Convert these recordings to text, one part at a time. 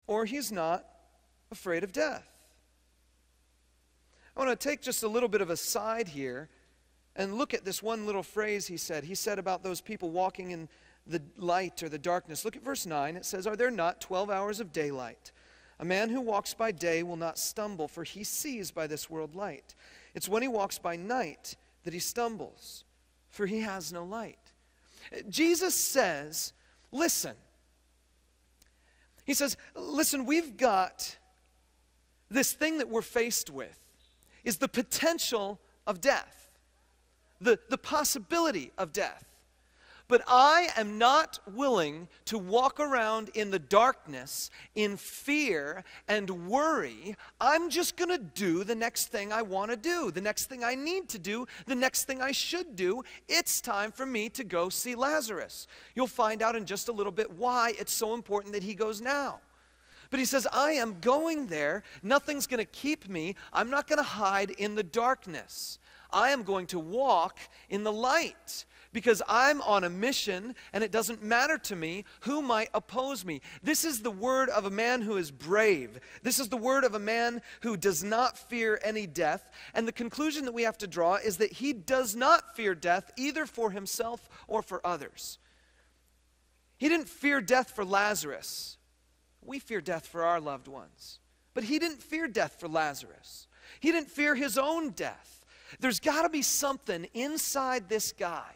or he's not afraid of death. I want to take just a little bit of a side here and look at this one little phrase he said. He said about those people walking in the light or the darkness. Look at verse 9. It says, "Are there not 12 hours of daylight? A man who walks by day will not stumble, for he sees by this world light. It's when he walks by night that he stumbles, for he has no light." Jesus says, listen. He says, listen, we've got this thing that we're faced with is the potential of death, the possibility of death. But I am not willing to walk around in the darkness in fear and worry. I'm just going to do the next thing I want to do, the next thing I need to do, the next thing I should do. It's time for me to go see Lazarus. You'll find out in just a little bit why it's so important that he goes now. But he says, I am going there. Nothing's going to keep me. I'm not going to hide in the darkness. I am going to walk in the light because I'm on a mission and it doesn't matter to me who might oppose me. This is the word of a man who is brave. This is the word of a man who does not fear any death. And the conclusion that we have to draw is that he does not fear death either for himself or for others. He didn't fear death for Lazarus. We fear death for our loved ones. But he didn't fear death for Lazarus. He didn't fear his own death. There's got to be something inside this guy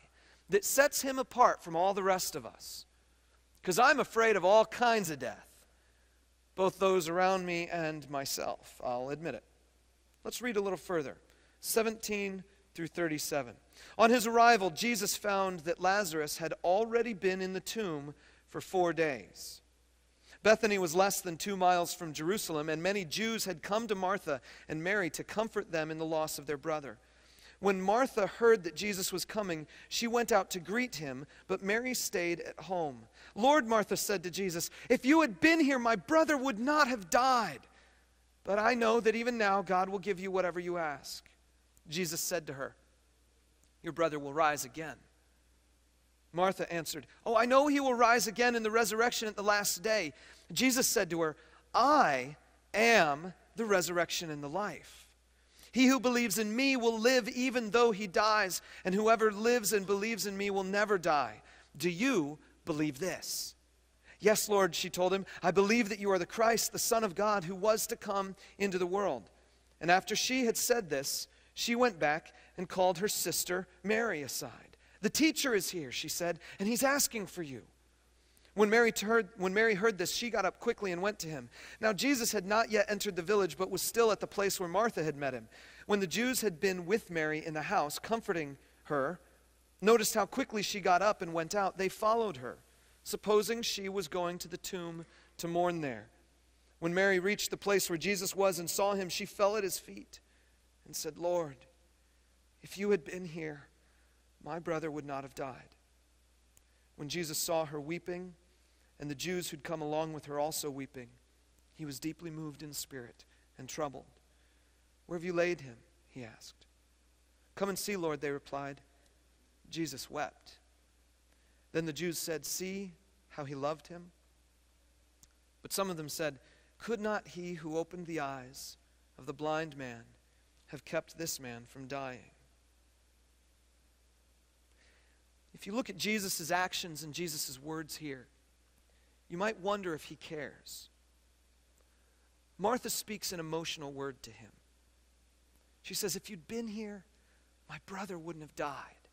that sets him apart from all the rest of us. Because I'm afraid of all kinds of death, both those around me and myself. I'll admit it. Let's read a little further. 17 through 37. On his arrival, Jesus found that Lazarus had already been in the tomb for 4 days. Bethany was less than 2 miles from Jerusalem, and many Jews had come to Martha and Mary to comfort them in the loss of their brother. When Martha heard that Jesus was coming, she went out to greet him, but Mary stayed at home. "Lord," Martha said to Jesus, "if you had been here, my brother would not have died. But I know that even now God will give you whatever you ask." Jesus said to her, "Your brother will rise again." Martha answered, "Oh, I know he will rise again in the resurrection at the last day." Jesus said to her, "I am the resurrection and the life. He who believes in me will live even though he dies, and whoever lives and believes in me will never die. Do you believe this?" "Yes, Lord," she told him, "I believe that you are the Christ, the Son of God, who was to come into the world." And after she had said this, she went back and called her sister Mary aside. "The teacher is here," she said, "and he's asking for you." When Mary heard this, she got up quickly and went to him. Now Jesus had not yet entered the village, but was still at the place where Martha had met him. When the Jews had been with Mary in the house, comforting her, noticed how quickly she got up and went out, they followed her, supposing she was going to the tomb to mourn there. When Mary reached the place where Jesus was and saw him, she fell at his feet and said, "Lord, if you had been here, my brother would not have died." When Jesus saw her weeping, and the Jews who'd come along with her also weeping, he was deeply moved in spirit and troubled. "Where have you laid him?" he asked. "Come and see, Lord," they replied. Jesus wept. Then the Jews said, "See how he loved him?" But some of them said, "Could not he who opened the eyes of the blind man have kept this man from dying?" If you look at Jesus' actions and Jesus' words here, you might wonder if he cares. Martha speaks an emotional word to him. She says, "If you'd been here, my brother wouldn't have died."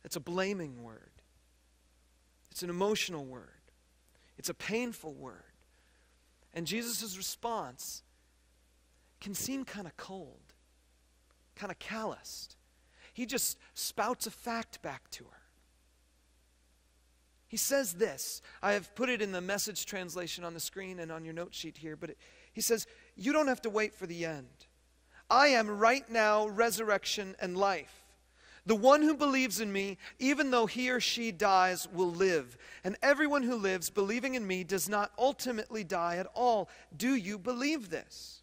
It's a blaming word. It's an emotional word. It's a painful word. And Jesus' response can seem kind of cold, kind of calloused. He just spouts a fact back to her. He says this. I have put it in the Message translation on the screen and on your note sheet here, but he says, "You don't have to wait for the end. I am right now resurrection and life. The one who believes in me, even though he or she dies, will live. And everyone who lives believing in me does not ultimately die at all. Do you believe this?"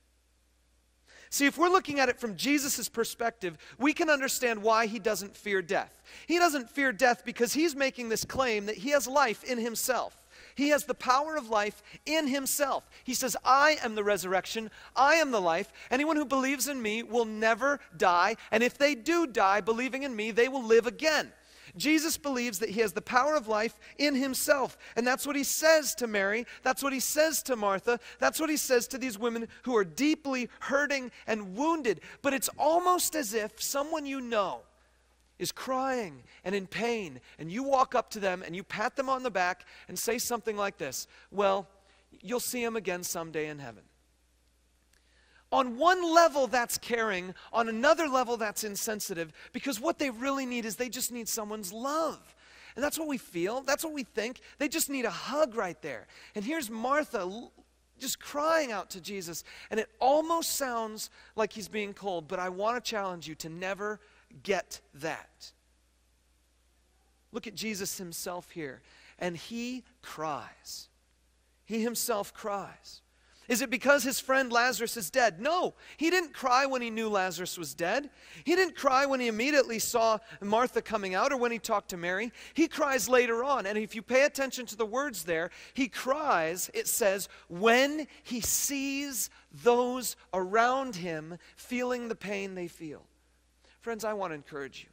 See, if we're looking at it from Jesus' perspective, we can understand why he doesn't fear death. He doesn't fear death because he's making this claim that he has life in himself. He has the power of life in himself. He says, I am the resurrection, I am the life. Anyone who believes in me will never die, and if they do die believing in me, they will live again. Jesus believes that he has the power of life in himself. And that's what he says to Mary. That's what he says to Martha. That's what he says to these women who are deeply hurting and wounded. But it's almost as if someone you know is crying and in pain, and you walk up to them and you pat them on the back and say something like this, well, you'll see him again someday in heaven. On one level, that's caring. On another level, that's insensitive, because what they really need is they just need someone's love. And that's what we feel. That's what we think. They just need a hug right there. And here's Martha just crying out to Jesus, and it almost sounds like he's being cold, but I want to challenge you to never get that. Look at Jesus himself here, and he cries. He himself cries. Is it because his friend Lazarus is dead? No, he didn't cry when he knew Lazarus was dead. He didn't cry when he immediately saw Martha coming out or when he talked to Mary. He cries later on, and if you pay attention to the words there, he cries, it says, when he sees those around him feeling the pain they feel. Friends, I want to encourage you.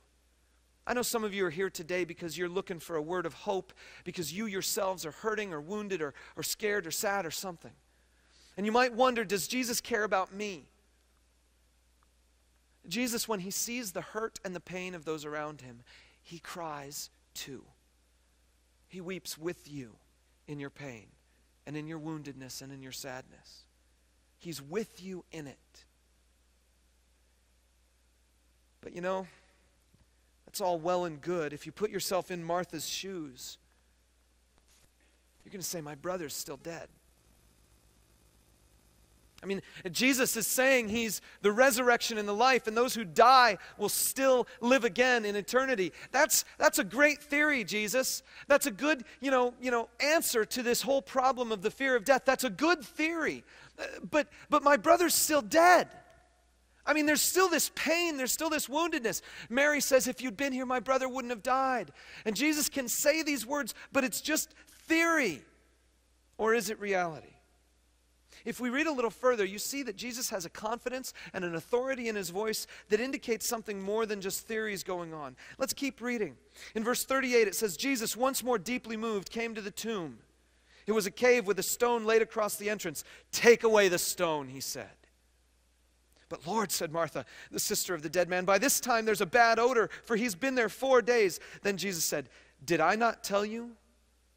I know some of you are here today because you're looking for a word of hope, because you yourselves are hurting or wounded or scared or sad or something. And you might wonder, does Jesus care about me? Jesus, when he sees the hurt and the pain of those around him, he cries too. He weeps with you in your pain and in your woundedness and in your sadness. He's with you in it. But you know, that's all well and good. If you put yourself in Martha's shoes, you're going to say, my brother's still dead. I mean, Jesus is saying he's the resurrection and the life, and those who die will still live again in eternity. That's a great theory, Jesus. That's a good, answer to this whole problem of the fear of death. That's a good theory. But my brother's still dead. I mean, there's still this pain, there's still this woundedness. Mary says, if you'd been here, my brother wouldn't have died. And Jesus can say these words, but it's just theory. Or is it reality? If we read a little further, you see that Jesus has a confidence and an authority in his voice that indicates something more than just theories going on. Let's keep reading. In verse 38, it says, Jesus, once more deeply moved, came to the tomb. It was a cave with a stone laid across the entrance. Take away the stone, he said. But Lord, said Martha, the sister of the dead man, by this time there's a bad odor, for he's been there 4 days. Then Jesus said, did I not tell you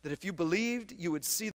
that if you believed, you would see